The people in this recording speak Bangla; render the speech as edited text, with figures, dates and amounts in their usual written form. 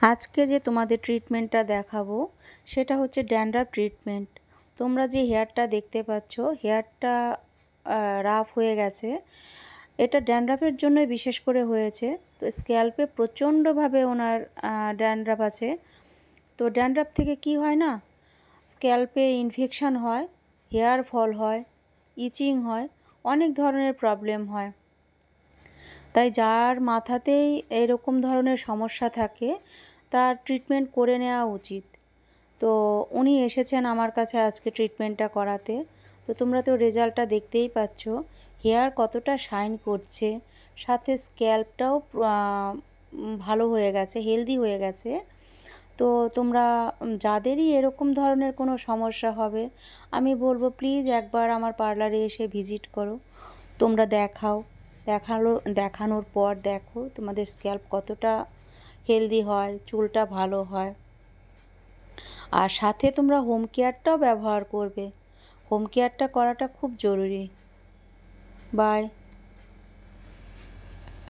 আজকে যে তোমাদের ট্রিটমেন্টটা দেখাবো সেটা হচ্ছে ড্যান্ড্রাফ ট্রিটমেন্ট। তোমরা যে হেয়ারটা দেখতে পাচ্ছ, হেয়ারটা রাফ হয়ে গেছে, এটা ড্যান্ড্রাফের জন্যই বিশেষ করে হয়েছে। তো স্ক্যাল্পে প্রচণ্ডভাবে ওনার ড্যান্ড্রাফ আছে। তো ড্যান্ড্রাফ থেকে কি হয় না, স্ক্যাল্পে ইনফেকশান হয়, হেয়ার ফল হয়, ইচিং হয়, অনেক ধরনের প্রবলেম হয়। তাই যার মাথাতেই এরকম ধরনের সমস্যা থাকে তার ট্রিটমেন্ট করে নেওয়া উচিত। তো উনি এসেছেন আমার কাছে আজকে ট্রিটমেন্টটা করাতে। তো তোমরা তো রেজাল্টটা দেখতেই পাচ্ছ, হেয়ার কতটা শাইন করছে, সাথে স্ক্যাল্পটাও ভালো হয়ে গেছে, হেলদি হয়ে গেছে। তো তোমরা যাদেরই এরকম ধরনের কোনো সমস্যা হবে, আমি বলবো প্লিজ একবার আমার পার্লারে এসে ভিজিট করো। তোমরা দেখানোর পর দেখো তোমাদের স্ক্যাল্প কতটা হেলদি হয়, চুলটা ভালো হয়। আর সাথে তোমরা হোম কেয়ারটাও ব্যবহার করবে। হোম কেয়ারটা করাটা খুব জরুরি। বাই।